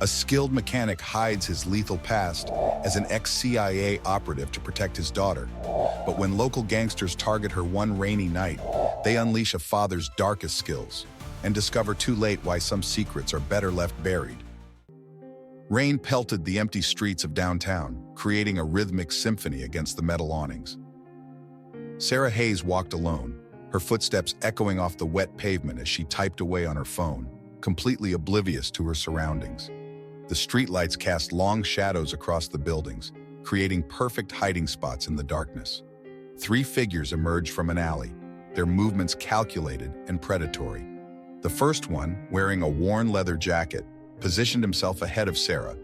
A skilled mechanic hides his lethal past as an ex-CIA operative to protect his daughter. But when local gangsters target her one rainy night, they unleash a father's darkest skills and discover too late why some secrets are better left buried. Rain pelted the empty streets of downtown, creating a rhythmic symphony against the metal awnings. Sarah Hayes walked alone, her footsteps echoing off the wet pavement as she typed away on her phone, completely oblivious to her surroundings. The streetlights cast long shadows across the buildings, creating perfect hiding spots in the darkness. 3 figures emerged from an alley, their movements calculated and predatory. The first one, wearing a worn leather jacket, positioned himself ahead of Sarah.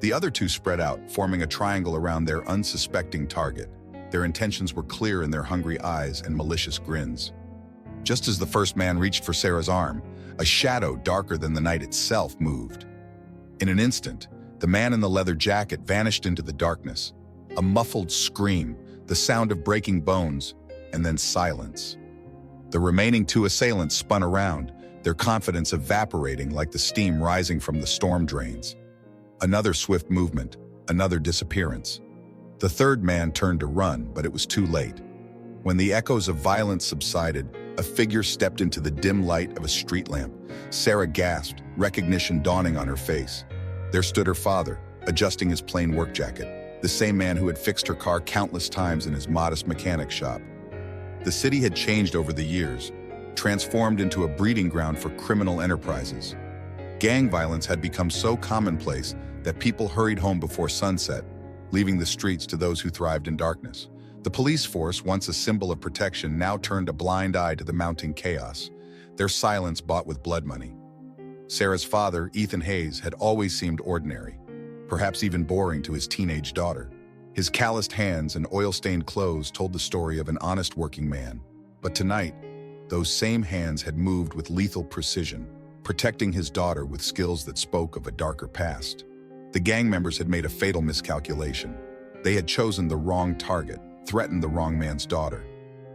The other 2 spread out, forming a triangle around their unsuspecting target. Their intentions were clear in their hungry eyes and malicious grins. Just as the first man reached for Sarah's arm, a shadow darker than the night itself moved. In an instant, the man in the leather jacket vanished into the darkness. A muffled scream, the sound of breaking bones, and then silence. The remaining 2 assailants spun around, their confidence evaporating like the steam rising from the storm drains. Another swift movement, another disappearance. The third man turned to run, but it was too late. When the echoes of violence subsided, a figure stepped into the dim light of a street lamp. Sarah gasped, recognition dawning on her face. There stood her father, adjusting his plain work jacket, the same man who had fixed her car countless times in his modest mechanic shop. The city had changed over the years, transformed into a breeding ground for criminal enterprises. Gang violence had become so commonplace that people hurried home before sunset, leaving the streets to those who thrived in darkness. The police force, once a symbol of protection, now turned a blind eye to the mounting chaos, their silence bought with blood money. Sarah's father, Ethan Hayes, had always seemed ordinary, perhaps even boring to his teenage daughter. His calloused hands and oil-stained clothes told the story of an honest working man. But tonight, those same hands had moved with lethal precision, protecting his daughter with skills that spoke of a darker past. The gang members had made a fatal miscalculation. They had chosen the wrong target, threatened the wrong man's daughter.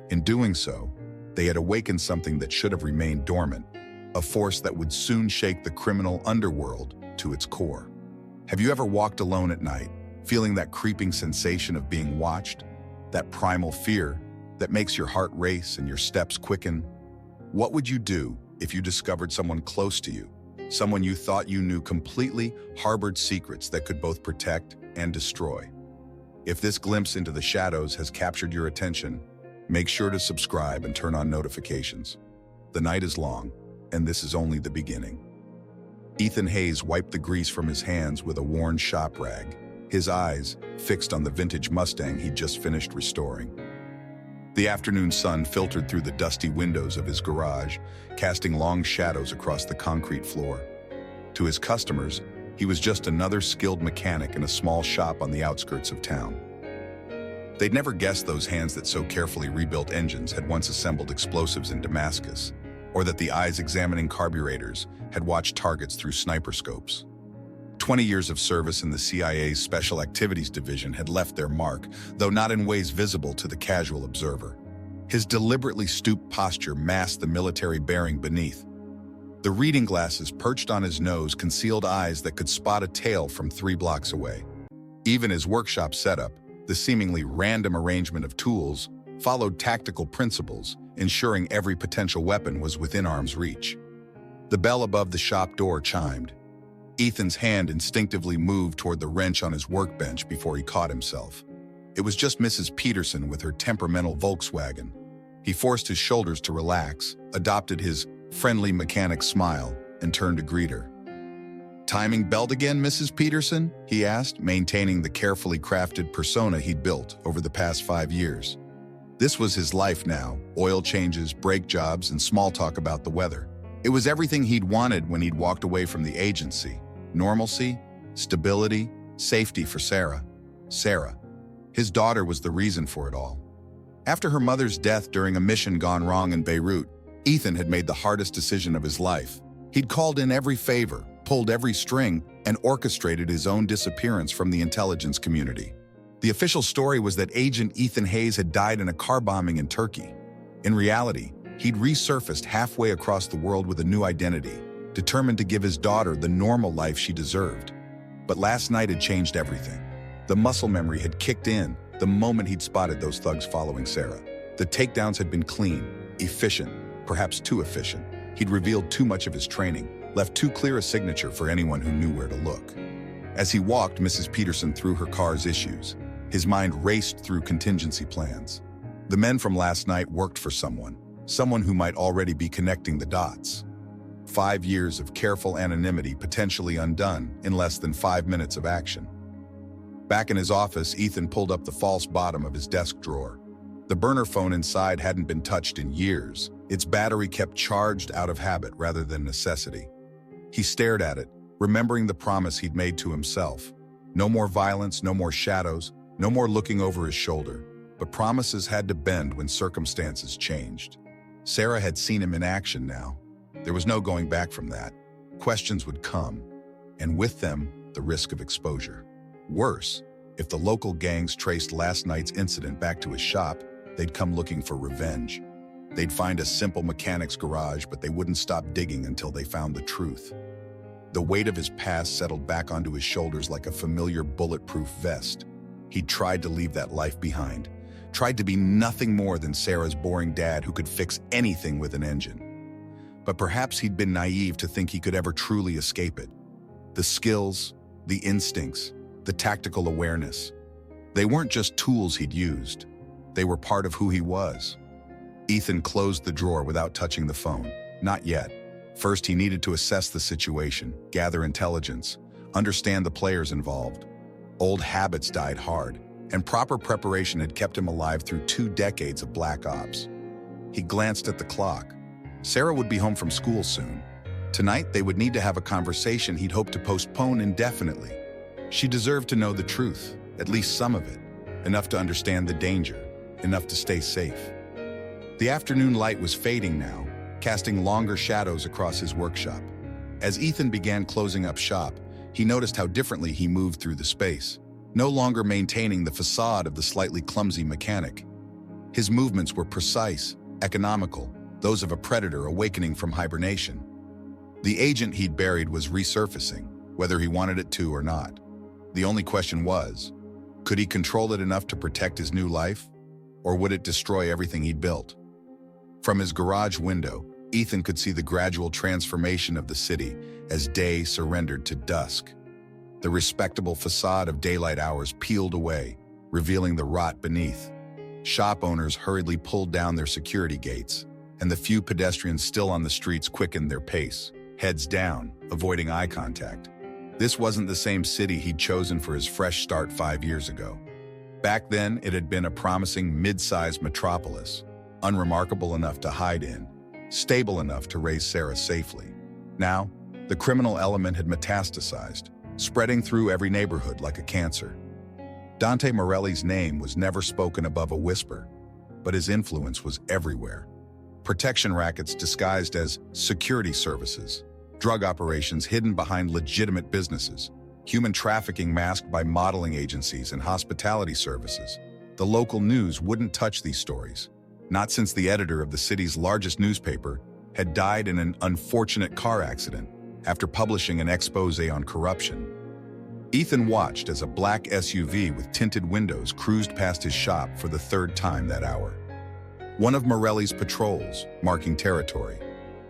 In doing so, they had awakened something that should have remained dormant, a force that would soon shake the criminal underworld to its core. Have you ever walked alone at night, feeling that creeping sensation of being watched? That primal fear that makes your heart race and your steps quicken? What would you do if you discovered someone close to you, someone you thought you knew completely harbored secrets that could both protect and destroy? If this glimpse into the shadows has captured your attention, make sure to subscribe and turn on notifications. The night is long, and this is only the beginning. Ethan Hayes wiped the grease from his hands with a worn shop rag, his eyes fixed on the vintage Mustang he'd just finished restoring. The afternoon sun filtered through the dusty windows of his garage, casting long shadows across the concrete floor. To his customers, he was just another skilled mechanic in a small shop on the outskirts of town. They'd never guessed those hands that so carefully rebuilt engines had once assembled explosives in Damascus, or that the eyes examining carburetors had watched targets through sniper scopes. 20 years of service in the CIA's Special Activities Division had left their mark, though not in ways visible to the casual observer. His deliberately stooped posture masked the military bearing beneath. The reading glasses perched on his nose concealed eyes that could spot a tail from 3 blocks away. Even his workshop setup, the seemingly random arrangement of tools, followed tactical principles, ensuring every potential weapon was within arm's reach. The bell above the shop door chimed. Ethan's hand instinctively moved toward the wrench on his workbench before he caught himself. It was just Mrs. Peterson with her temperamental Volkswagen. He forced his shoulders to relax, adopted his friendly mechanic smile, and turned to greet her. "Timing belt again, Mrs. Peterson?" he asked, maintaining the carefully crafted persona he'd built over the past 5 years. This was his life now: oil changes, brake jobs, and small talk about the weather. It was everything he'd wanted when he'd walked away from the agency. Normalcy, stability, safety for Sarah. His daughter was the reason for it all. After her mother's death during a mission gone wrong in Beirut, Ethan had made the hardest decision of his life. He'd called in every favor, pulled every string, and orchestrated his own disappearance from the intelligence community. The official story was that Agent Ethan Hayes had died in a car bombing in Turkey. In reality, he'd resurfaced halfway across the world with a new identity, determined to give his daughter the normal life she deserved. But last night had changed everything. The muscle memory had kicked in the moment he'd spotted those thugs following Sarah. The takedowns had been clean, efficient, perhaps too efficient. He'd revealed too much of his training, left too clear a signature for anyone who knew where to look. As he walked Mrs. Peterson through her car's issues, his mind raced through contingency plans. The men from last night worked for someone who might already be connecting the dots. 5 years of careful anonymity potentially undone in less than 5 minutes of action. Back in his office, Ethan pulled up the false bottom of his desk drawer. The burner phone inside hadn't been touched in years. Its battery kept charged out of habit rather than necessity. He stared at it, remembering the promise he'd made to himself. No more violence, no more shadows, no more looking over his shoulder. But promises had to bend when circumstances changed. Sarah had seen him in action now. There was no going back from that. Questions would come, and with them, the risk of exposure. Worse, if the local gangs traced last night's incident back to his shop, they'd come looking for revenge. They'd find a simple mechanic's garage, but they wouldn't stop digging until they found the truth. The weight of his past settled back onto his shoulders like a familiar bulletproof vest. He'd tried to leave that life behind, tried to be nothing more than Sarah's boring dad who could fix anything with an engine. But perhaps he'd been naive to think he could ever truly escape it. The skills, the instincts, the tactical awareness, they weren't just tools he'd used. They were part of who he was. Ethan closed the drawer without touching the phone. Not yet. First, he needed to assess the situation, gather intelligence, understand the players involved. Old habits died hard, and proper preparation had kept him alive through 2 decades of black ops. He glanced at the clock. Sarah would be home from school soon. Tonight, they would need to have a conversation he'd hoped to postpone indefinitely. She deserved to know the truth, at least some of it, enough to understand the danger, enough to stay safe. The afternoon light was fading now, casting longer shadows across his workshop. As Ethan began closing up shop, he noticed how differently he moved through the space, no longer maintaining the facade of the slightly clumsy mechanic. His movements were precise, economical, those of a predator awakening from hibernation. The agent he'd buried was resurfacing, whether he wanted it to or not. The only question was, could he control it enough to protect his new life, or would it destroy everything he'd built? From his garage window, Ethan could see the gradual transformation of the city as day surrendered to dusk. The respectable facade of daylight hours peeled away, revealing the rot beneath. Shop owners hurriedly pulled down their security gates, and the few pedestrians still on the streets quickened their pace, heads down, avoiding eye contact. This wasn't the same city he'd chosen for his fresh start 5 years ago. Back then, it had been a promising mid-sized metropolis, unremarkable enough to hide in, stable enough to raise Sarah safely. Now, the criminal element had metastasized, spreading through every neighborhood like a cancer. Dante Morelli's name was never spoken above a whisper, but his influence was everywhere. Protection rackets disguised as security services, drug operations hidden behind legitimate businesses, human trafficking masked by modeling agencies and hospitality services. The local news wouldn't touch these stories, not since the editor of the city's largest newspaper had died in an unfortunate car accident after publishing an expose on corruption. Ethan watched as a black SUV with tinted windows cruised past his shop for the 3rd time that hour. One of Morelli's patrols, marking territory.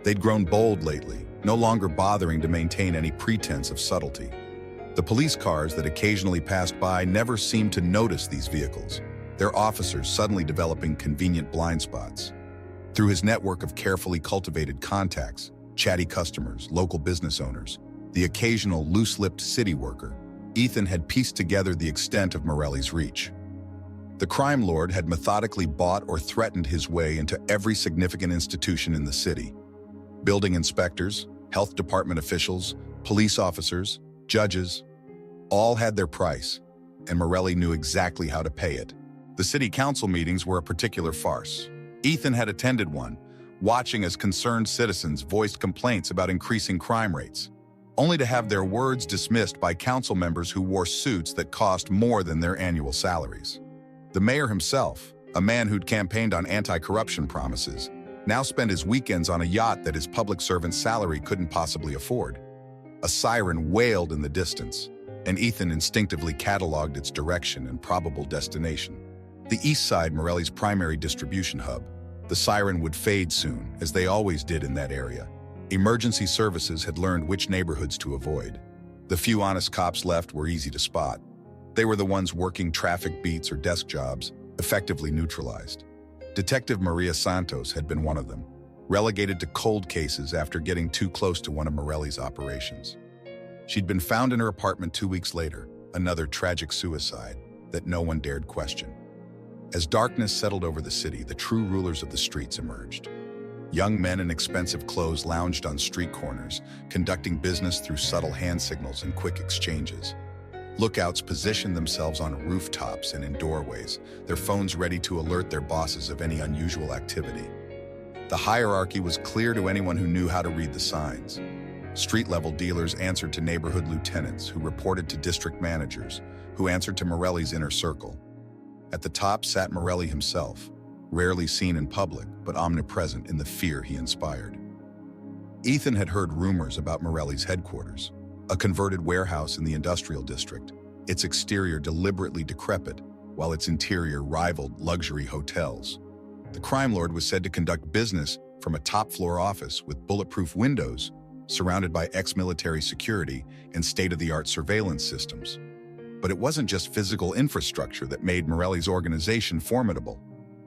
They'd grown bold lately, no longer bothering to maintain any pretense of subtlety. The police cars that occasionally passed by never seemed to notice these vehicles, their officers suddenly developing convenient blind spots. Through his network of carefully cultivated contacts, chatty customers, local business owners, the occasional loose-lipped city worker, Ethan had pieced together the extent of Morelli's reach. The crime lord had methodically bought or threatened his way into every significant institution in the city. Building inspectors, health department officials, police officers, judges, all had their price, and Morelli knew exactly how to pay it. The city council meetings were a particular farce. Ethan had attended one, watching as concerned citizens voiced complaints about increasing crime rates, only to have their words dismissed by council members who wore suits that cost more than their annual salaries. The mayor himself, a man who'd campaigned on anti-corruption promises, now spent his weekends on a yacht that his public servant's salary couldn't possibly afford. A siren wailed in the distance, and Ethan instinctively cataloged its direction and probable destination. The east side, Morelli's primary distribution hub. The siren would fade soon, as they always did in that area. Emergency services had learned which neighborhoods to avoid. The few honest cops left were easy to spot. They were the ones working traffic beats or desk jobs, effectively neutralized. Detective Maria Santos had been one of them, relegated to cold cases after getting too close to one of Morelli's operations. She'd been found in her apartment 2 weeks later, another tragic suicide that no one dared question. As darkness settled over the city, the true rulers of the streets emerged. Young men in expensive clothes lounged on street corners, conducting business through subtle hand signals and quick exchanges. Lookouts positioned themselves on rooftops and in doorways, their phones ready to alert their bosses of any unusual activity. The hierarchy was clear to anyone who knew how to read the signs. Street-level dealers answered to neighborhood lieutenants, who reported to district managers, who answered to Morelli's inner circle. At the top sat Morelli himself, rarely seen in public, but omnipresent in the fear he inspired. Ethan had heard rumors about Morelli's headquarters, a converted warehouse in the industrial district, its exterior deliberately decrepit, while its interior rivaled luxury hotels. The crime lord was said to conduct business from a top-floor office with bulletproof windows, surrounded by ex-military security and state-of-the-art surveillance systems. But it wasn't just physical infrastructure that made Morelli's organization formidable.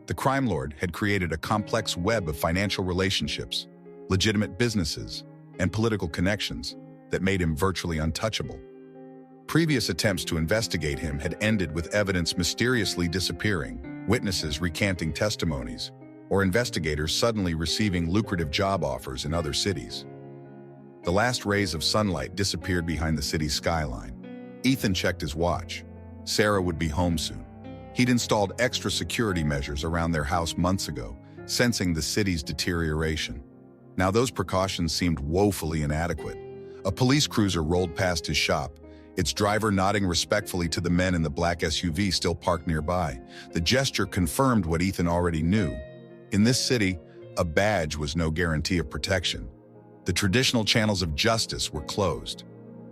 The crime lord had created a complex web of financial relationships, legitimate businesses, and political connections that made him virtually untouchable. Previous attempts to investigate him had ended with evidence mysteriously disappearing, witnesses recanting testimonies, or investigators suddenly receiving lucrative job offers in other cities. The last rays of sunlight disappeared behind the city's skyline. Ethan checked his watch. Sarah would be home soon. He'd installed extra security measures around their house months ago, sensing the city's deterioration. Now those precautions seemed woefully inadequate. A police cruiser rolled past his shop, its driver nodding respectfully to the men in the black SUV still parked nearby. The gesture confirmed what Ethan already knew. In this city, a badge was no guarantee of protection. The traditional channels of justice were closed.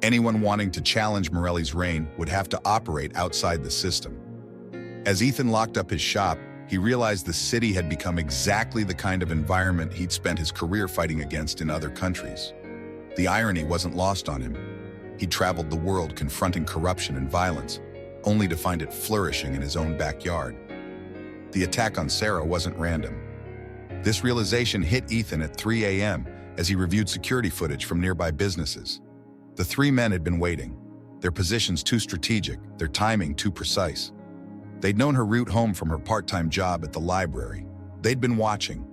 Anyone wanting to challenge Morelli's reign would have to operate outside the system. As Ethan locked up his shop, he realized the city had become exactly the kind of environment he'd spent his career fighting against in other countries. The irony wasn't lost on him. He'd traveled the world confronting corruption and violence, only to find it flourishing in his own backyard. The attack on Sarah wasn't random. This realization hit Ethan at 3 a.m. as he reviewed security footage from nearby businesses. The three men had been waiting, their positions too strategic, their timing too precise. They'd known her route home from her part-time job at the library. They'd been watching.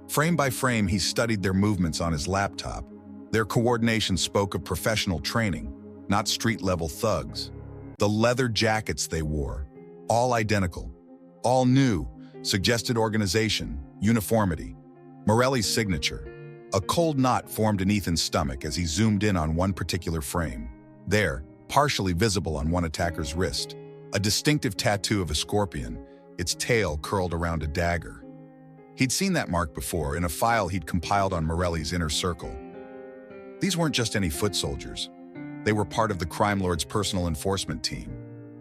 Frame by frame, he studied their movements on his laptop. Their coordination spoke of professional training, not street-level thugs. The leather jackets they wore, all identical, all new, suggested organization, uniformity. Morelli's signature. A cold knot formed in Ethan's stomach as he zoomed in on one particular frame. There, partially visible on one attacker's wrist, a distinctive tattoo of a scorpion, its tail curled around a dagger. He'd seen that mark before in a file he'd compiled on Morelli's inner circle. These weren't just any foot soldiers. They were part of the crime lord's personal enforcement team.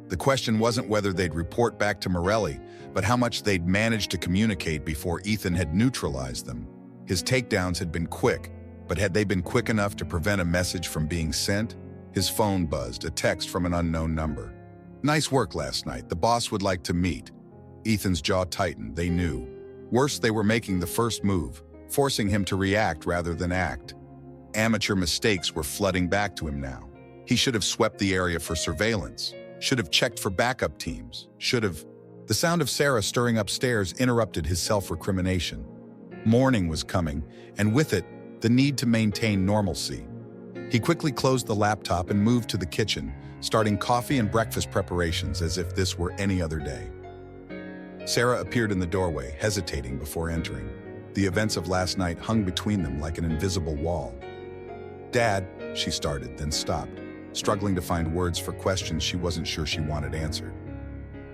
The question wasn't whether they'd report back to Morelli, but how much they'd managed to communicate before Ethan had neutralized them. His takedowns had been quick, but had they been quick enough to prevent a message from being sent? His phone buzzed, a text from an unknown number. "Nice work last night. The boss would like to meet." Ethan's jaw tightened. They knew. Worse, they were making the first move, forcing him to react rather than act. Amateur mistakes were flooding back to him now. He should have swept the area for surveillance, should have checked for backup teams, should have... The sound of Sarah stirring upstairs interrupted his self-recrimination. Morning was coming, and with it, the need to maintain normalcy. He quickly closed the laptop and moved to the kitchen, starting coffee and breakfast preparations as if this were any other day. Sarah appeared in the doorway, hesitating before entering. The events of last night hung between them like an invisible wall. "Dad," she started, then stopped, struggling to find words for questions she wasn't sure she wanted answered.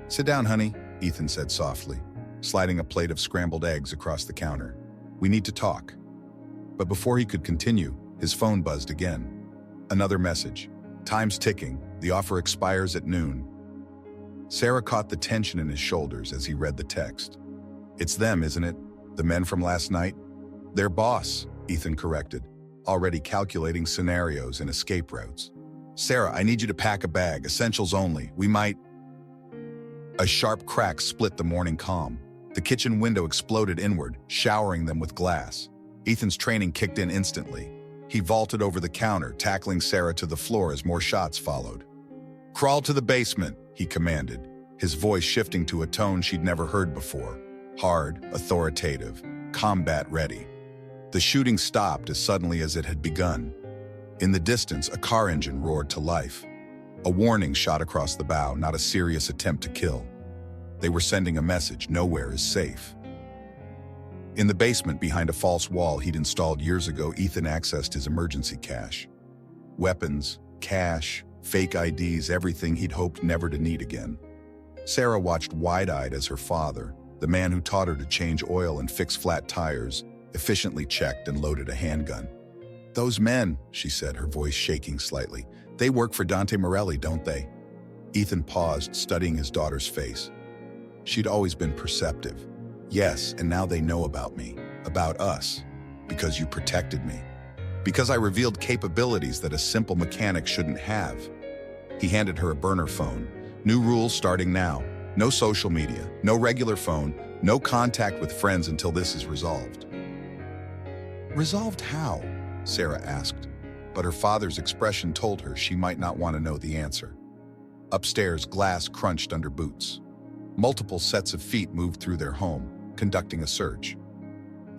"Sit down, honey," Ethan said softly, sliding a plate of scrambled eggs across the counter. "We need to talk." But before he could continue, his phone buzzed again. Another message. "Time's ticking. The offer expires at noon." Sarah caught the tension in his shoulders as he read the text. "It's them, isn't it? The men from last night?" "Their boss," Ethan corrected, already calculating scenarios and escape routes. "Sarah, I need you to pack a bag, essentials only. We might—" A sharp crack split the morning calm. The kitchen window exploded inward, showering them with glass. Ethan's training kicked in instantly. He vaulted over the counter, tackling Sarah to the floor as more shots followed. "Crawl to the basement," he commanded, his voice shifting to a tone she'd never heard before. Hard, authoritative, combat-ready. The shooting stopped as suddenly as it had begun. In the distance, a car engine roared to life. A warning shot across the bow, not a serious attempt to kill. They were sending a message: nowhere is safe. In the basement, behind a false wall he'd installed years ago, Ethan accessed his emergency cache. Weapons, cash, fake IDs, everything he'd hoped never to need again. Sarah watched wide-eyed as her father, the man who taught her to change oil and fix flat tires, efficiently checked and loaded a handgun. "Those men," she said, her voice shaking slightly, "they work for Dante Morelli, don't they?" Ethan paused, studying his daughter's face. She'd always been perceptive. "Yes, and now they know about me, about us, because you protected me. Because I revealed capabilities that a simple mechanic shouldn't have." He handed her a burner phone. "New rules starting now. No social media, no regular phone, no contact with friends until this is resolved." "Resolved how?" Sarah asked, but her father's expression told her she might not want to know the answer. Upstairs, glass crunched under boots. Multiple sets of feet moved through their home, conducting a search.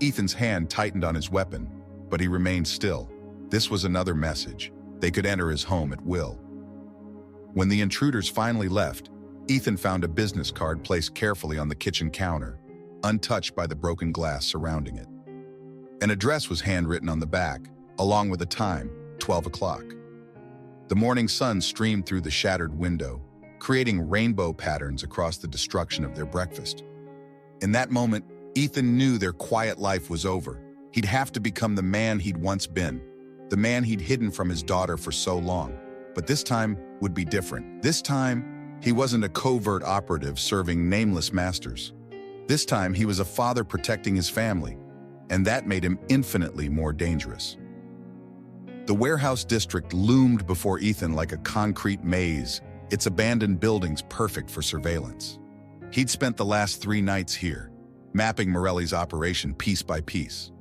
Ethan's hand tightened on his weapon, but he remained still. This was another message. They could enter his home at will. When the intruders finally left, Ethan found a business card placed carefully on the kitchen counter, untouched by the broken glass surrounding it. An address was handwritten on the back, along with a time, 12 o'clock. The morning sun streamed through the shattered window, creating rainbow patterns across the destruction of their breakfast. In that moment, Ethan knew their quiet life was over. He'd have to become the man he'd once been, the man he'd hidden from his daughter for so long. But this time would be different. This time, he wasn't a covert operative serving nameless masters. This time, he was a father protecting his family, and that made him infinitely more dangerous. The warehouse district loomed before Ethan like a concrete maze, its abandoned buildings perfect for surveillance. He'd spent the last 3 nights here, mapping Morelli's operation piece by piece.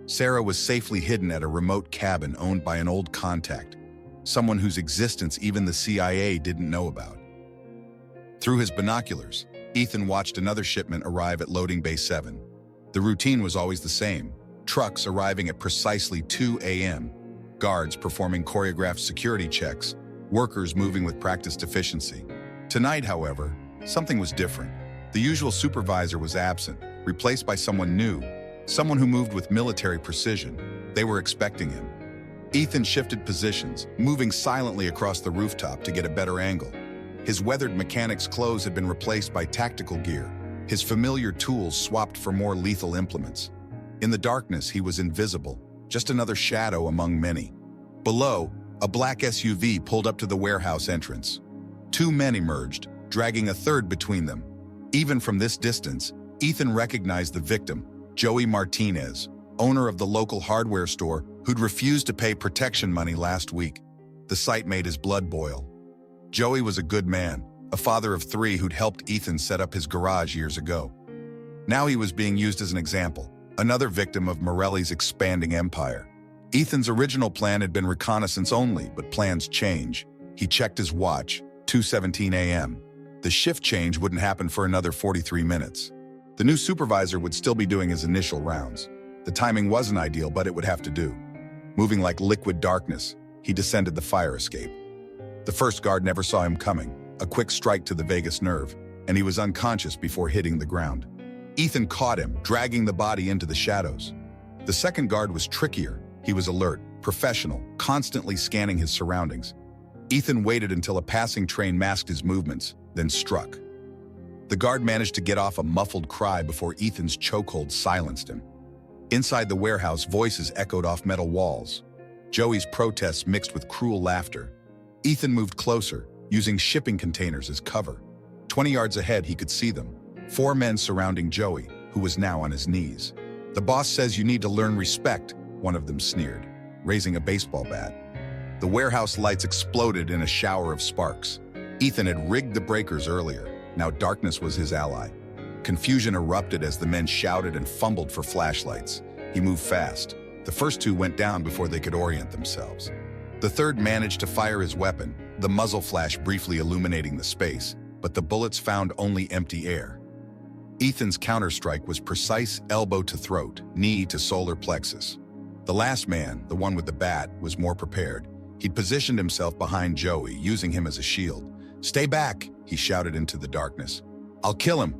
Sarah was safely hidden at a remote cabin owned by an old contact, someone whose existence even the CIA didn't know about. Through his binoculars, Ethan watched another shipment arrive at Loading Bay 7. The routine was always the same: trucks arriving at precisely 2 a.m., guards performing choreographed security checks, workers moving with practiced efficiency. Tonight, however, something was different. The usual supervisor was absent, replaced by someone new, someone who moved with military precision. They were expecting him. Ethan shifted positions, moving silently across the rooftop to get a better angle. His weathered mechanic's clothes had been replaced by tactical gear, his familiar tools swapped for more lethal implements. In the darkness, he was invisible, just another shadow among many. Below, a black SUV pulled up to the warehouse entrance. 2 men emerged, dragging a third between them. Even from this distance, Ethan recognized the victim, Joey Martinez, owner of the local hardware store who'd refused to pay protection money last week. The sight made his blood boil. Joey was a good man, a father of 3 who'd helped Ethan set up his garage years ago. Now he was being used as an example, another victim of Morelli's expanding empire. Ethan's original plan had been reconnaissance only, but plans change. He checked his watch, 2:17 a.m. The shift change wouldn't happen for another 43 minutes. The new supervisor would still be doing his initial rounds. The timing wasn't ideal, but it would have to do. Moving like liquid darkness, he descended the fire escape. The first guard never saw him coming, a quick strike to the vagus nerve, and he was unconscious before hitting the ground. Ethan caught him, dragging the body into the shadows. The second guard was trickier. He was alert, professional, constantly scanning his surroundings. Ethan waited until a passing train masked his movements, then struck. The guard managed to get off a muffled cry before Ethan's chokehold silenced him. Inside the warehouse, voices echoed off metal walls. Joey's protests mixed with cruel laughter. Ethan moved closer, using shipping containers as cover. 20 yards ahead, he could see them. 4 men surrounding Joey, who was now on his knees. "The boss says you need to learn respect," one of them sneered, raising a baseball bat. The warehouse lights exploded in a shower of sparks. Ethan had rigged the breakers earlier. Now darkness was his ally. Confusion erupted as the men shouted and fumbled for flashlights. He moved fast. The first 2 went down before they could orient themselves. The third managed to fire his weapon, the muzzle flash briefly illuminating the space, but the bullets found only empty air. Ethan's counterstrike was precise, elbow to throat, knee to solar plexus. The last man, the one with the bat, was more prepared. He'd positioned himself behind Joey, using him as a shield. "Stay back," he shouted into the darkness. "I'll kill him."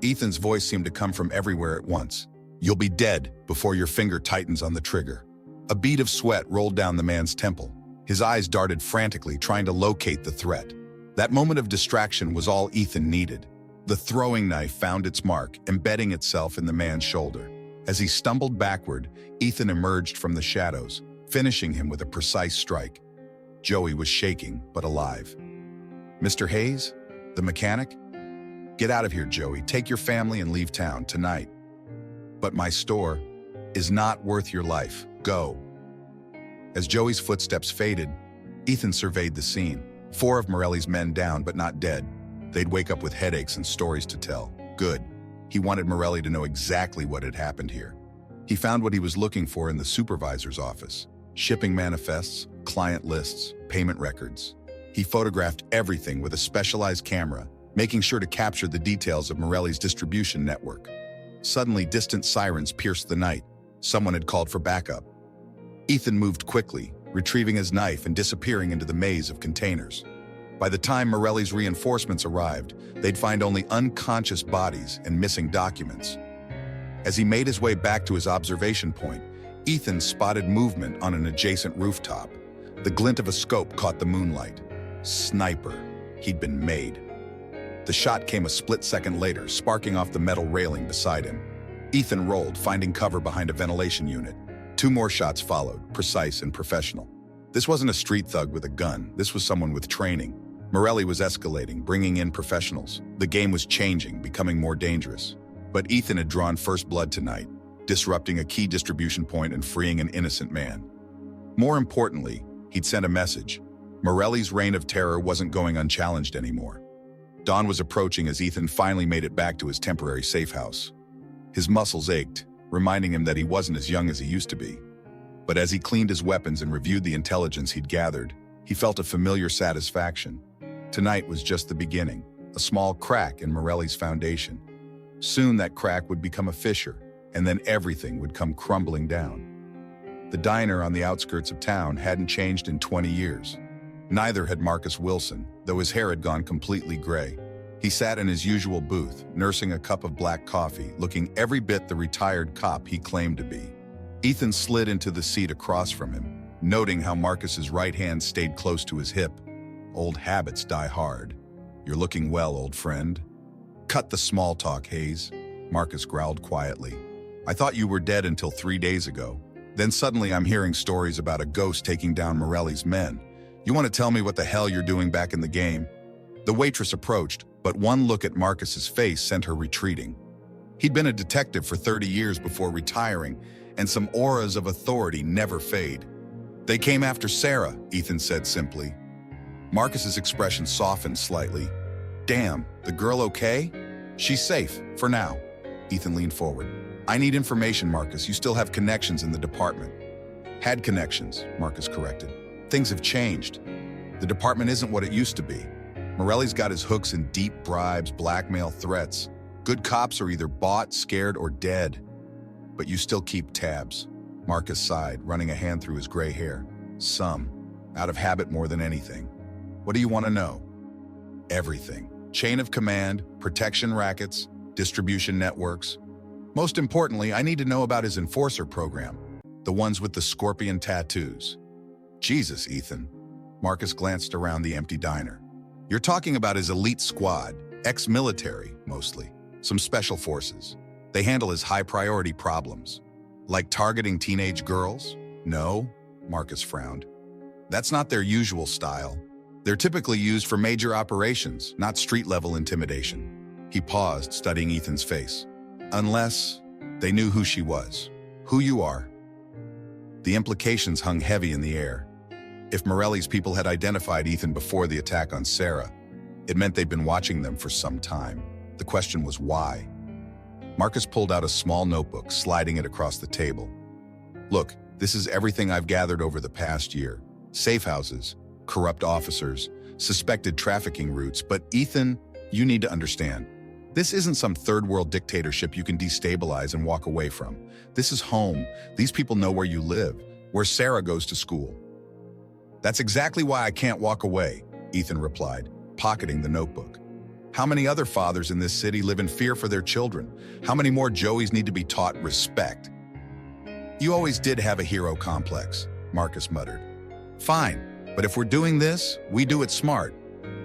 Ethan's voice seemed to come from everywhere at once. "You'll be dead before your finger tightens on the trigger." A bead of sweat rolled down the man's temple. His eyes darted frantically, trying to locate the threat. That moment of distraction was all Ethan needed. The throwing knife found its mark, embedding itself in the man's shoulder. As he stumbled backward, Ethan emerged from the shadows, finishing him with a precise strike. Joey was shaking, but alive. "Mr. Hayes? The mechanic? Get out of here, Joey. Take your family and leave town tonight." "But my store is not worth your life. Go." As Joey's footsteps faded, Ethan surveyed the scene. 4 of Morelli's men down, but not dead. They'd wake up with headaches and stories to tell. Good. He wanted Morelli to know exactly what had happened here. He found what he was looking for in the supervisor's office. Shipping manifests, client lists, payment records. He photographed everything with a specialized camera, making sure to capture the details of Morelli's distribution network. Suddenly, distant sirens pierced the night. Someone had called for backup. Ethan moved quickly, retrieving his knife and disappearing into the maze of containers. By the time Morelli's reinforcements arrived, they'd find only unconscious bodies and missing documents. As he made his way back to his observation point, Ethan spotted movement on an adjacent rooftop. The glint of a scope caught the moonlight. Sniper. He'd been made. The shot came a split second later, sparking off the metal railing beside him. Ethan rolled, finding cover behind a ventilation unit. 2 more shots followed, precise and professional. This wasn't a street thug with a gun. This was someone with training. Morelli was escalating, bringing in professionals. The game was changing, becoming more dangerous. But Ethan had drawn first blood tonight, disrupting a key distribution point and freeing an innocent man. More importantly, he'd sent a message. Morelli's reign of terror wasn't going unchallenged anymore. Dawn was approaching as Ethan finally made it back to his temporary safe house. His muscles ached, reminding him that he wasn't as young as he used to be. But as he cleaned his weapons and reviewed the intelligence he'd gathered, he felt a familiar satisfaction. Tonight was just the beginning, a small crack in Morelli's foundation. Soon that crack would become a fissure, and then everything would come crumbling down. The diner on the outskirts of town hadn't changed in 20 years. Neither had Marcus Wilson, though his hair had gone completely gray. He sat in his usual booth, nursing a cup of black coffee, looking every bit the retired cop he claimed to be. Ethan slid into the seat across from him, noting how Marcus's right hand stayed close to his hip. Old habits die hard. "You're looking well, old friend." "Cut the small talk, Hayes," Marcus growled quietly. "I thought you were dead until 3 days ago. Then suddenly I'm hearing stories about a ghost taking down Morelli's men. You want to tell me what the hell you're doing back in the game?" The waitress approached, but one look at Marcus's face sent her retreating. He'd been a detective for 30 years before retiring, and some auras of authority never fade. "They came after Sarah," Ethan said simply. Marcus's expression softened slightly. "Damn, the girl okay?" "She's safe, for now." Ethan leaned forward. "I need information, Marcus. You still have connections in the department." "Had connections," Marcus corrected. "Things have changed. The department isn't what it used to be. Morelli's got his hooks in deep bribes, blackmail, threats. Good cops are either bought, scared, or dead. But you still keep tabs." Marcus sighed, running a hand through his gray hair. "Some. Out of habit more than anything." "What do you want to know?" "Everything. Chain of command, protection rackets, distribution networks. Most importantly, I need to know about his enforcer program, the ones with the scorpion tattoos." "Jesus, Ethan." Marcus glanced around the empty diner. "You're talking about his elite squad, ex-military, mostly. Some special forces. They handle his high-priority problems." Like targeting teenage girls? No, Marcus frowned. That's not their usual style. They're typically used for major operations, not street-level intimidation. He paused, studying Ethan's face. Unless they knew who she was, who you are. The implications hung heavy in the air. If Morelli's people had identified Ethan before the attack on Sarah, it meant they'd been watching them for some time. The question was why. Marcus pulled out a small notebook, sliding it across the table. Look, this is everything I've gathered over the past year. Safe houses, corrupt officers, suspected trafficking routes, but Ethan, you need to understand. This isn't some third-world dictatorship you can destabilize and walk away from. This is home. These people know where you live, where Sarah goes to school. That's exactly why I can't walk away, Ethan replied, pocketing the notebook. How many other fathers in this city live in fear for their children? How many more Joeys need to be taught respect? You always did have a hero complex, Marcus muttered. Fine, but if we're doing this, we do it smart.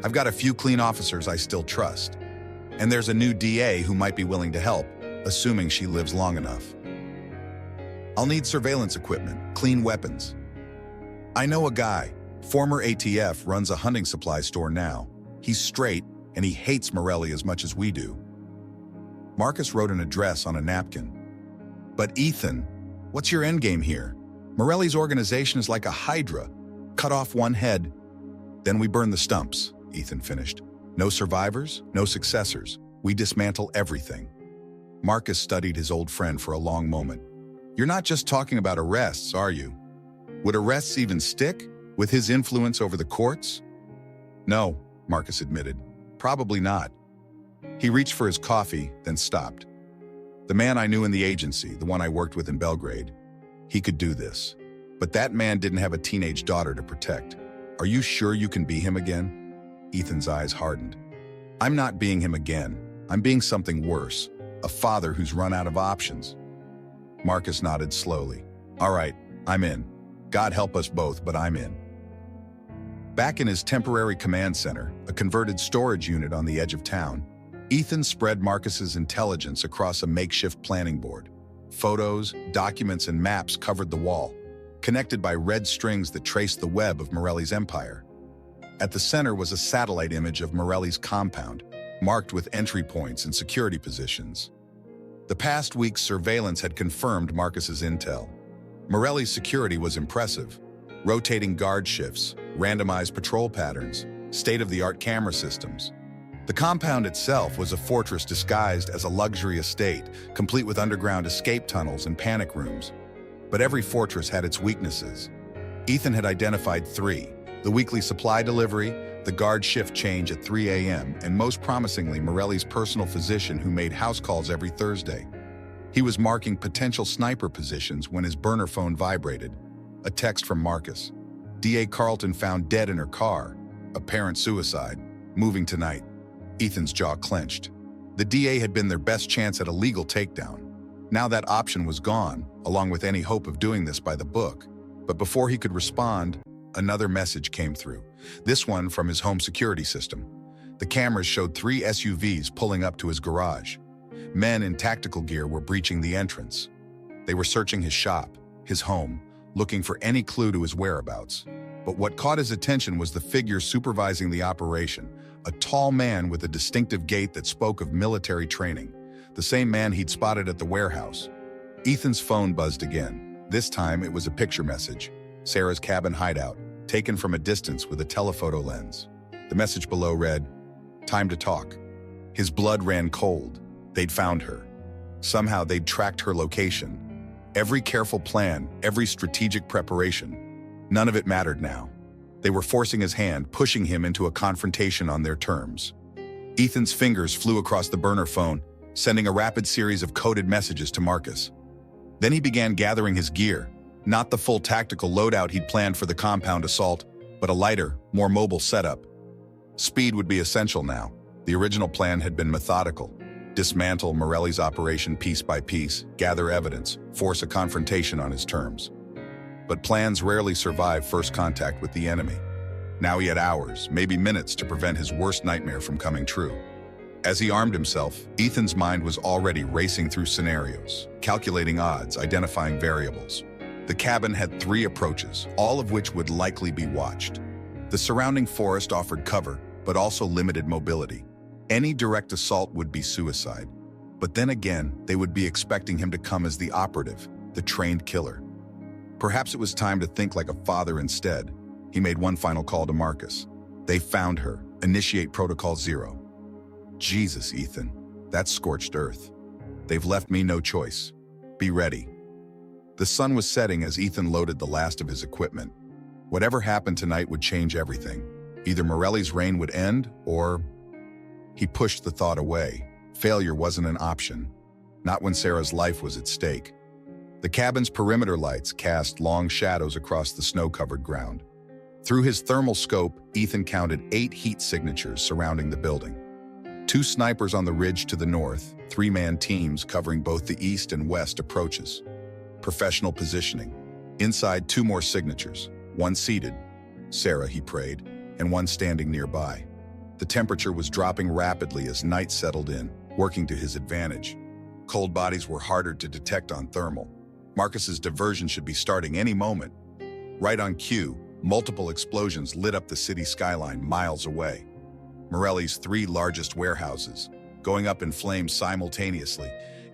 I've got a few clean officers I still trust. And there's a new DA who might be willing to help, assuming she lives long enough. I'll need surveillance equipment, clean weapons. I know a guy, former ATF, runs a hunting supply store now. He's straight, and he hates Morelli as much as we do. Marcus wrote an address on a napkin. But Ethan, what's your endgame here? Morelli's organization is like a hydra. Cut off one head, then we burn the stumps, Ethan finished. No survivors, no successors. We dismantle everything. Marcus studied his old friend for a long moment. You're not just talking about arrests, are you? Would arrests even stick, with his influence over the courts? No, Marcus admitted. Probably not. He reached for his coffee, then stopped. The man I knew in the agency, the one I worked with in Belgrade, he could do this. But that man didn't have a teenage daughter to protect. Are you sure you can be him again? Ethan's eyes hardened. I'm not being him again. I'm being something worse, a father who's run out of options. Marcus nodded slowly. All right, I'm in. God help us both, but I'm in. Back in his temporary command center, a converted storage unit on the edge of town, Ethan spread Marcus's intelligence across a makeshift planning board. Photos, documents, and maps covered the wall, connected by red strings that traced the web of Morelli's empire. At the center was a satellite image of Morelli's compound, marked with entry points and security positions. The past week's surveillance had confirmed Marcus's intel. Morelli's security was impressive. Rotating guard shifts, randomized patrol patterns, state-of-the-art camera systems. The compound itself was a fortress disguised as a luxury estate, complete with underground escape tunnels and panic rooms. But every fortress had its weaknesses. Ethan had identified three: the weekly supply delivery, the guard shift change at 3 a.m., and most promisingly, Morelli's personal physician who made house calls every Thursday. He was marking potential sniper positions when his burner phone vibrated. A text from Marcus. DA Carlton found dead in her car. Apparent suicide. Moving tonight. Ethan's jaw clenched. The DA had been their best chance at a legal takedown. Now that option was gone, along with any hope of doing this by the book. But before he could respond, another message came through. This one from his home security system. The cameras showed 3 SUVs pulling up to his garage. Men in tactical gear were breaching the entrance. They were searching his shop, his home, looking for any clue to his whereabouts. But what caught his attention was the figure supervising the operation, a tall man with a distinctive gait that spoke of military training, the same man he'd spotted at the warehouse. Ethan's phone buzzed again. This time it was a picture message. Sarah's cabin hideout, taken from a distance with a telephoto lens. The message below read, "Time to talk." His blood ran cold. They'd found her. Somehow they'd tracked her location. Every careful plan, every strategic preparation. None of it mattered now. They were forcing his hand, pushing him into a confrontation on their terms. Ethan's fingers flew across the burner phone, sending a rapid series of coded messages to Marcus. Then he began gathering his gear, not the full tactical loadout he'd planned for the compound assault, but a lighter, more mobile setup. Speed would be essential now. The original plan had been methodical. Dismantle Morelli's operation piece by piece, gather evidence, force a confrontation on his terms. But plans rarely survive first contact with the enemy. Now he had hours, maybe minutes, to prevent his worst nightmare from coming true. As he armed himself, Ethan's mind was already racing through scenarios, calculating odds, identifying variables. The cabin had 3 approaches, all of which would likely be watched. The surrounding forest offered cover, but also limited mobility. Any direct assault would be suicide. But then again, they would be expecting him to come as the operative, the trained killer. Perhaps it was time to think like a father instead. He made one final call to Marcus. They found her. Initiate Protocol 0. Jesus, Ethan. That's scorched earth. They've left me no choice. Be ready. The sun was setting as Ethan loaded the last of his equipment. Whatever happened tonight would change everything. Either Morelli's reign would end, or... He pushed the thought away. Failure wasn't an option. Not when Sarah's life was at stake. The cabin's perimeter lights cast long shadows across the snow-covered ground. Through his thermal scope, Ethan counted 8 heat signatures surrounding the building. 2 snipers on the ridge to the north, 3-man teams covering both the east and west approaches. Professional positioning. Inside, 2 more signatures, 1 seated, Sarah, he prayed, and 1 standing nearby. The temperature was dropping rapidly as night settled in, working to his advantage. Cold bodies were harder to detect on thermal. Marcus's diversion should be starting any moment. Right on cue, multiple explosions lit up the city skyline miles away. Morelli's 3 largest warehouses, going up in flames simultaneously.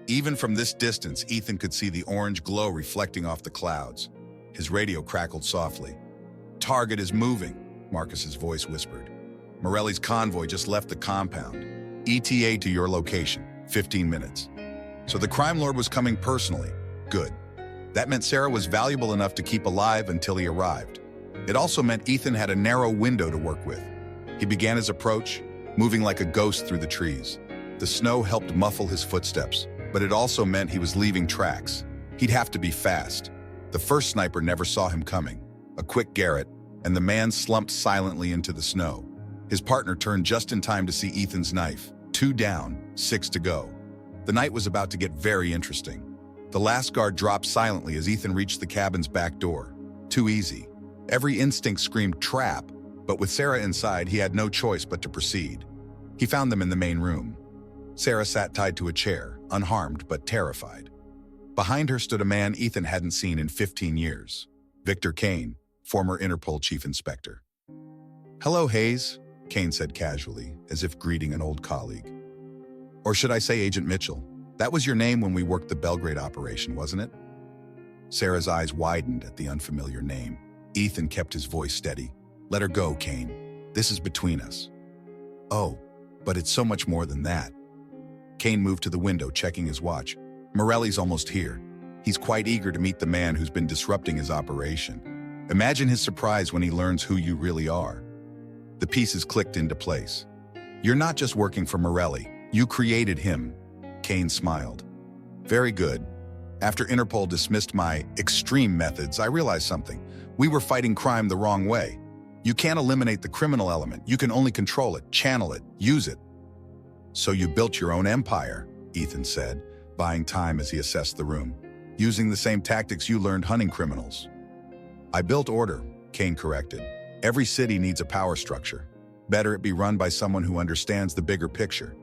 Even from this distance, Ethan could see the orange glow reflecting off the clouds. His radio crackled softly. "Target is moving," Marcus's voice whispered. "Morelli's convoy just left the compound. ETA to your location, 15 minutes. So the crime lord was coming personally. Good. That meant Sarah was valuable enough to keep alive until he arrived. It also meant Ethan had a narrow window to work with. He began his approach, moving like a ghost through the trees. The snow helped muffle his footsteps, but it also meant he was leaving tracks. He'd have to be fast. The first sniper never saw him coming. A quick Garrett, and the man slumped silently into the snow. His partner turned just in time to see Ethan's knife. 2 down, 6 to go. The night was about to get very interesting. The last guard dropped silently as Ethan reached the cabin's back door. Too easy. Every instinct screamed trap, but with Sarah inside, he had no choice but to proceed. He found them in the main room. Sarah sat tied to a chair, unharmed but terrified. Behind her stood a man Ethan hadn't seen in 15 years. Victor Kane, former Interpol chief inspector. "Hello, Hayes," Kane said casually, as if greeting an old colleague. "Or should I say Agent Mitchell? That was your name when we worked the Belgrade operation, wasn't it?" Sarah's eyes widened at the unfamiliar name. Ethan kept his voice steady. "Let her go, Kane. This is between us." "Oh, but it's so much more than that." Kane moved to the window, checking his watch. "Morelli's almost here. He's quite eager to meet the man who's been disrupting his operation. Imagine his surprise when he learns who you really are." The pieces clicked into place. "You're not just working for Morelli. You created him." Kane smiled. "Very good. After Interpol dismissed my extreme methods, I realized something. We were fighting crime the wrong way. You can't eliminate the criminal element. You can only control it, channel it, use it." "So you built your own empire," Ethan said, buying time as he assessed the room. "Using the same tactics you learned hunting criminals." "I built order," Kane corrected. "Every city needs a power structure. Better it be run by someone who understands the bigger picture.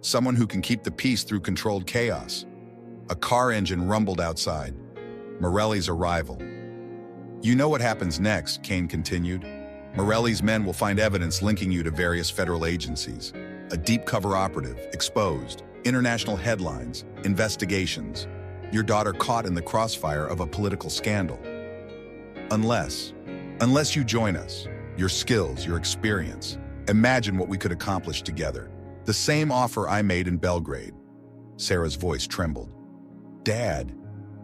Someone who can keep the peace through controlled chaos." A car engine rumbled outside. Morelli's arrival. "You know what happens next," Kane continued. "Morelli's men will find evidence linking you to various federal agencies. A deep cover operative, exposed, international headlines, investigations. Your daughter caught in the crossfire of a political scandal. Unless you join us, your skills, your experience, imagine what we could accomplish together. The same offer I made in Belgrade." Sarah's voice trembled. "Dad."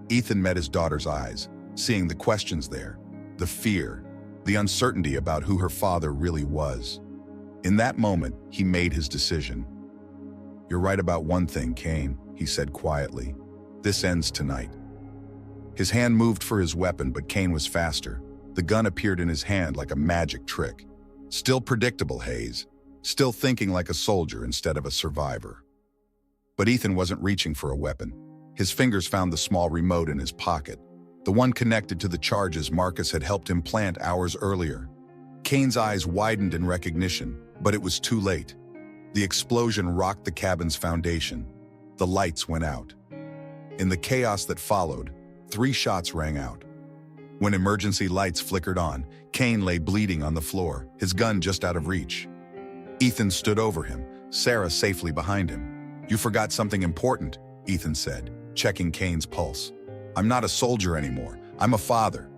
Ethan met his daughter's eyes, seeing the questions there, the fear, the uncertainty about who her father really was. In that moment, he made his decision. "You're right about one thing, Kane," he said quietly. "This ends tonight." His hand moved for his weapon, but Kane was faster. The gun appeared in his hand like a magic trick. Still predictable, Hayes. Still thinking like a soldier instead of a survivor. But Ethan wasn't reaching for a weapon. His fingers found the small remote in his pocket, the one connected to the charges Marcus had helped him plant hours earlier. Kane's eyes widened in recognition, but it was too late. The explosion rocked the cabin's foundation. The lights went out. In the chaos that followed, 3 shots rang out. When emergency lights flickered on, Kane lay bleeding on the floor, his gun just out of reach. Ethan stood over him, Sarah safely behind him. "You forgot something important," Ethan said, checking Kane's pulse. "I'm not a soldier anymore. I'm a father."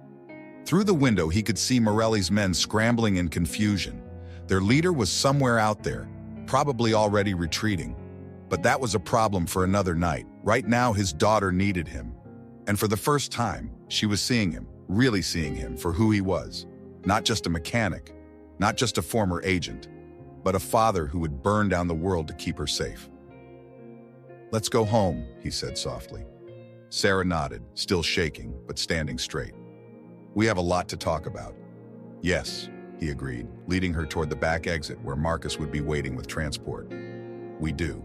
Through the window, he could see Morelli's men scrambling in confusion. Their leader was somewhere out there, probably already retreating. But that was a problem for another night. Right now, his daughter needed him. And for the first time, she was seeing him, really seeing him for who he was. Not just a mechanic, not just a former agent, but a father who would burn down the world to keep her safe. "Let's go home," he said softly. Sarah nodded, still shaking, but standing straight. "We have a lot to talk about." "Yes," he agreed, leading her toward the back exit where Marcus would be waiting with transport. "We do."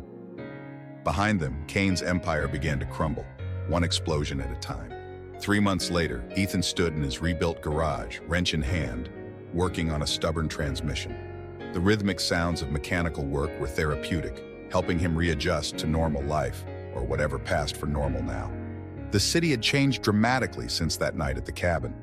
Behind them, Kane's empire began to crumble, one explosion at a time. 3 months later, Ethan stood in his rebuilt garage, wrench in hand, working on a stubborn transmission. The rhythmic sounds of mechanical work were therapeutic, helping him readjust to normal life, or whatever passed for normal now. The city had changed dramatically since that night at the cabin.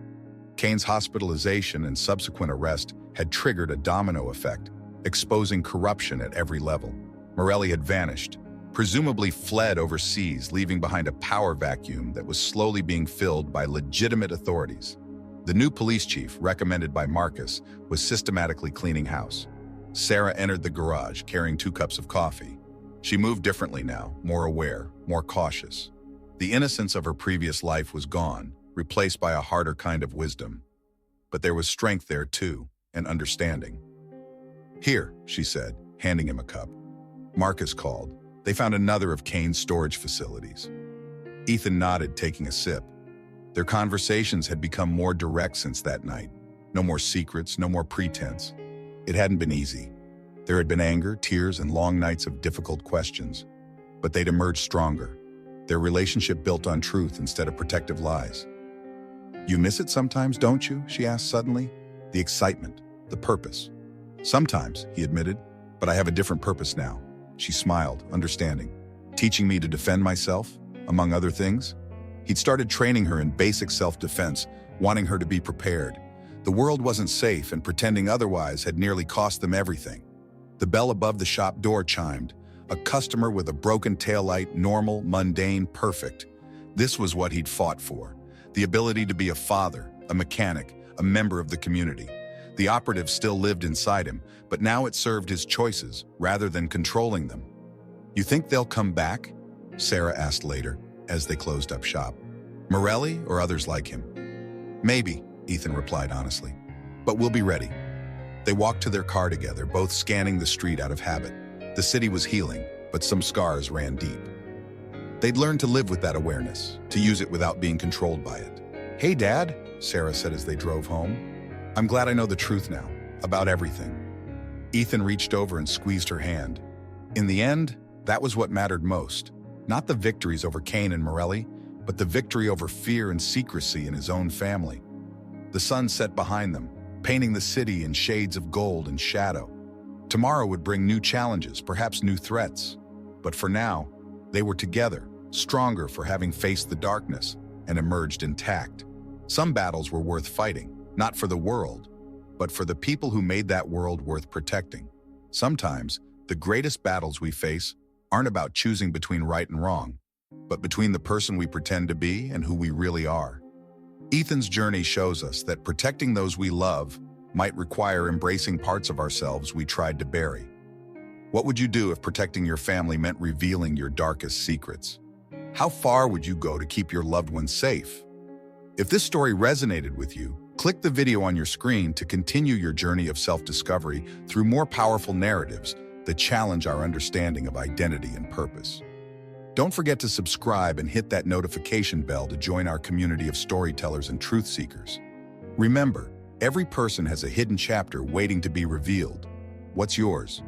Kane's hospitalization and subsequent arrest had triggered a domino effect, exposing corruption at every level. Morelli had vanished, presumably fled overseas, leaving behind a power vacuum that was slowly being filled by legitimate authorities. The new police chief, recommended by Marcus, was systematically cleaning house. Sarah entered the garage, carrying 2 cups of coffee. She moved differently now, more aware, more cautious. The innocence of her previous life was gone, replaced by a harder kind of wisdom. But there was strength there too, and understanding. "Here," she said, handing him a cup. Marcus called. They found another of Kane's storage facilities. Ethan nodded, taking a sip. Their conversations had become more direct since that night. No more secrets, no more pretense. It hadn't been easy. There had been anger, tears, and long nights of difficult questions. But they'd emerged stronger. Their relationship built on truth instead of protective lies. "You miss it sometimes, don't you?" she asked suddenly. "The excitement, the purpose." "Sometimes," he admitted, "but I have a different purpose now." She smiled, understanding. "Teaching me to defend myself, among other things?" He'd started training her in basic self-defense, wanting her to be prepared. The world wasn't safe, and pretending otherwise had nearly cost them everything. The bell above the shop door chimed. A customer with a broken taillight, normal, mundane, perfect. This was what he'd fought for. The ability to be a father, a mechanic, a member of the community. The operative still lived inside him, but now it served his choices, rather than controlling them. "You think they'll come back?" Sarah asked later, as they closed up shop. "Morelli or others like him?" "Maybe," Ethan replied honestly. "But we'll be ready." They walked to their car together, both scanning the street out of habit. The city was healing, but some scars ran deep. They'd learned to live with that awareness, to use it without being controlled by it. "Hey, Dad," Sarah said as they drove home. "I'm glad I know the truth now, about everything." Ethan reached over and squeezed her hand. In the end, that was what mattered most. Not the victories over Kane and Morelli, but the victory over fear and secrecy in his own family. The sun set behind them, painting the city in shades of gold and shadow. Tomorrow would bring new challenges, perhaps new threats. But for now, they were together, stronger for having faced the darkness, and emerged intact. Some battles were worth fighting, not for the world, but for the people who made that world worth protecting. Sometimes, the greatest battles we face aren't about choosing between right and wrong, but between the person we pretend to be and who we really are. Ethan's journey shows us that protecting those we love might require embracing parts of ourselves we tried to bury. What would you do if protecting your family meant revealing your darkest secrets? How far would you go to keep your loved ones safe? If this story resonated with you, click the video on your screen to continue your journey of self-discovery through more powerful narratives that challenge our understanding of identity and purpose. Don't forget to subscribe and hit that notification bell to join our community of storytellers and truth seekers. Remember, every person has a hidden chapter waiting to be revealed. What's yours?